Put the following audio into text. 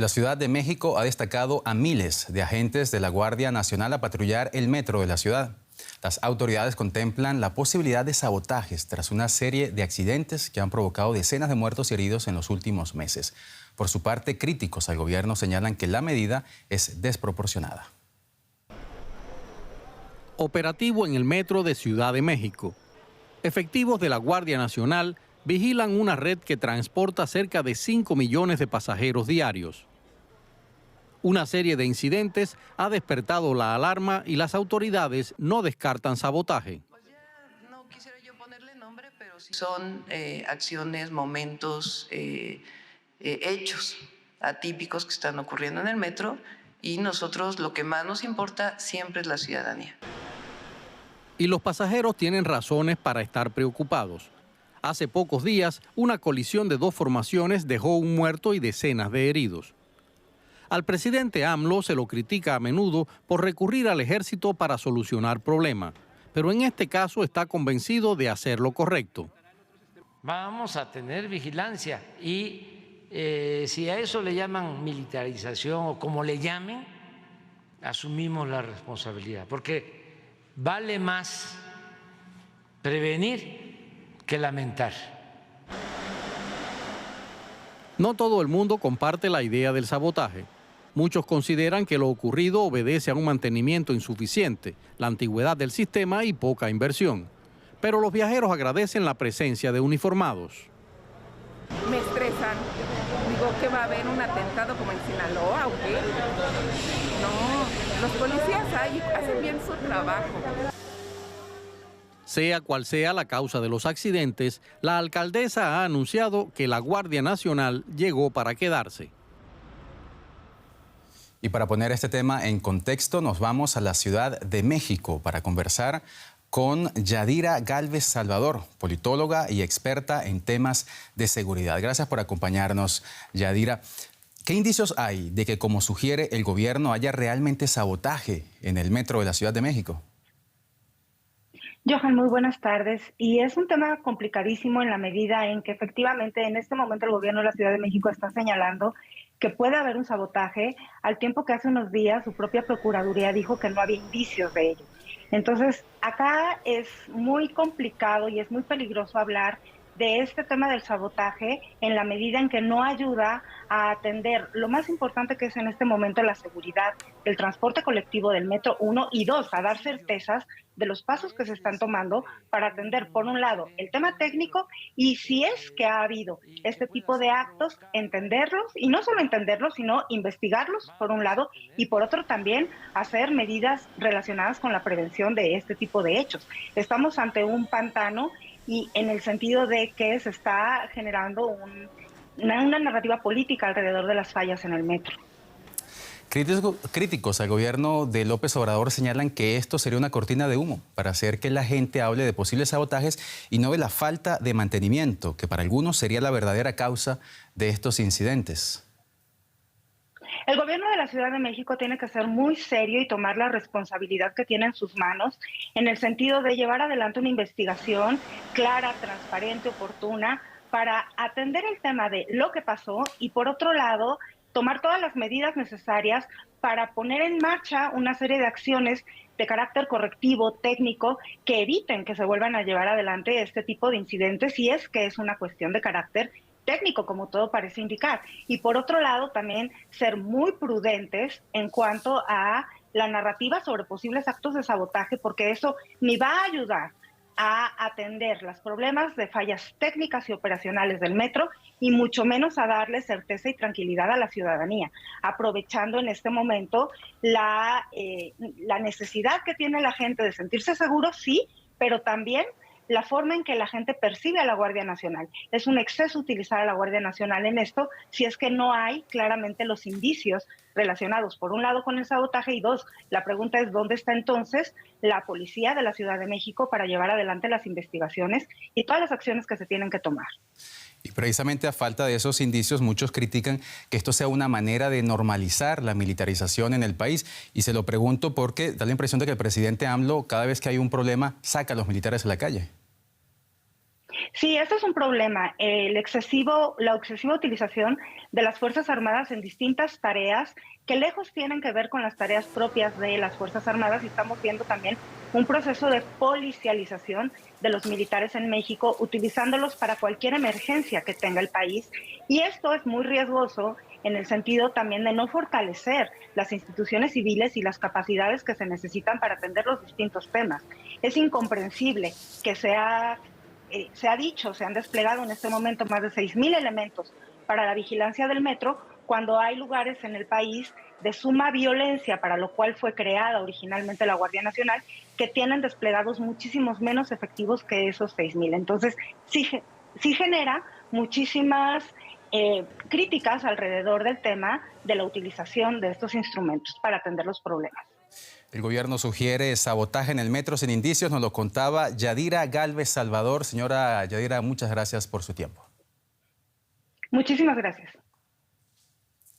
La Ciudad de México ha destacado a miles de agentes de la Guardia Nacional a patrullar el metro de la ciudad. Las autoridades contemplan la posibilidad de sabotajes tras una serie de accidentes que han provocado decenas de muertos y heridos en los últimos meses. Por su parte, críticos al gobierno señalan que la medida es desproporcionada. Operativo en el metro de Ciudad de México. Efectivos de la Guardia Nacional vigilan una red que transporta cerca de 5 millones de pasajeros diarios. Una serie de incidentes ha despertado la alarma y las autoridades no descartan sabotaje. Pues ya no quisiera yo ponerle nombre, pero sí son acciones, momentos, hechos atípicos que están ocurriendo en el metro, y nosotros lo que más nos importa siempre es la ciudadanía. Y los pasajeros tienen razones para estar preocupados. Hace pocos días, una colisión de dos formaciones dejó un muerto y decenas de heridos. Al presidente AMLO se lo critica a menudo por recurrir al ejército para solucionar problemas, pero en este caso está convencido de hacer lo correcto. Vamos a tener vigilancia y si a eso le llaman militarización o como le llamen, asumimos la responsabilidad, porque vale más prevenir que lamentar. No todo el mundo comparte la idea del sabotaje. Muchos consideran que lo ocurrido obedece a un mantenimiento insuficiente, la antigüedad del sistema y poca inversión. Pero los viajeros agradecen la presencia de uniformados. Me estresan. Digo que va a haber un atentado como en Sinaloa, ¿o qué? No, los policías ahí hacen bien su trabajo. Sea cual sea la causa de los accidentes, la alcaldesa ha anunciado que la Guardia Nacional llegó para quedarse. Y para poner este tema en contexto, nos vamos a la Ciudad de México para conversar con Yadira Gálvez Salvador, politóloga y experta en temas de seguridad. Gracias por acompañarnos, Yadira. ¿Qué indicios hay de que, como sugiere el gobierno, haya realmente sabotaje en el metro de la Ciudad de México? Johan, muy buenas tardes. Y es un tema complicadísimo en la medida en que efectivamente en este momento el gobierno de la Ciudad de México está señalando que puede haber un sabotaje, al tiempo que hace unos días su propia Procuraduría dijo que no había indicios de ello. Entonces, acá es muy complicado y es muy peligroso hablar de este tema del sabotaje en la medida en que no ayuda a atender lo más importante que es en este momento la seguridad del transporte colectivo del metro 1 y 2, a dar certezas de los pasos que se están tomando para atender, por un lado, el tema técnico y si es que ha habido este tipo de actos, entenderlos y no solo entenderlos, sino investigarlos, por un lado, y por otro también hacer medidas relacionadas con la prevención de este tipo de hechos. Estamos ante un pantano y en el sentido de que se está generando una narrativa política alrededor de las fallas en el metro. Críticos al gobierno de López Obrador señalan que esto sería una cortina de humo para hacer que la gente hable de posibles sabotajes y no de la falta de mantenimiento, que para algunos sería la verdadera causa de estos incidentes. El gobierno de la Ciudad de México tiene que ser muy serio y tomar la responsabilidad que tiene en sus manos en el sentido de llevar adelante una investigación clara, transparente, oportuna, para atender el tema de lo que pasó y, por otro lado, tomar todas las medidas necesarias para poner en marcha una serie de acciones de carácter correctivo, técnico, que eviten que se vuelvan a llevar adelante este tipo de incidentes, si es que es una cuestión de carácter técnico, como todo parece indicar. Y por otro lado, también ser muy prudentes en cuanto a la narrativa sobre posibles actos de sabotaje, porque eso ni va a ayudar a atender los problemas de fallas técnicas y operacionales del metro y mucho menos a darle certeza y tranquilidad a la ciudadanía, aprovechando en este momento la necesidad que tiene la gente de sentirse seguro, sí, pero también la forma en que la gente percibe a la Guardia Nacional. Es un exceso utilizar a la Guardia Nacional en esto, si es que no hay claramente los indicios relacionados, por un lado, con el sabotaje, y dos, la pregunta es ¿dónde está entonces la policía de la Ciudad de México para llevar adelante las investigaciones y todas las acciones que se tienen que tomar? Y precisamente a falta de esos indicios, muchos critican que esto sea una manera de normalizar la militarización en el país. Y se lo pregunto porque da la impresión de que el presidente AMLO, cada vez que hay un problema, saca a los militares a la calle. Sí, esto es un problema. La excesiva utilización de las Fuerzas Armadas en distintas tareas que lejos tienen que ver con las tareas propias de las Fuerzas Armadas, y estamos viendo también un proceso de policialización de los militares en México, utilizándolos para cualquier emergencia que tenga el país. Y esto es muy riesgoso en el sentido también de no fortalecer las instituciones civiles y las capacidades que se necesitan para atender los distintos temas. Es incomprensible que se han desplegado en este momento más de 6,000 elementos para la vigilancia del metro, cuando hay lugares en el país de suma violencia, para lo cual fue creada originalmente la Guardia Nacional, que tienen desplegados muchísimos menos efectivos que esos 6,000. Entonces, sí genera muchísimas críticas alrededor del tema de la utilización de estos instrumentos para atender los problemas. El gobierno sugiere sabotaje en el metro sin indicios, nos lo contaba Yadira Gálvez Salvador. Señora Yadira, muchas gracias por su tiempo. Muchísimas gracias.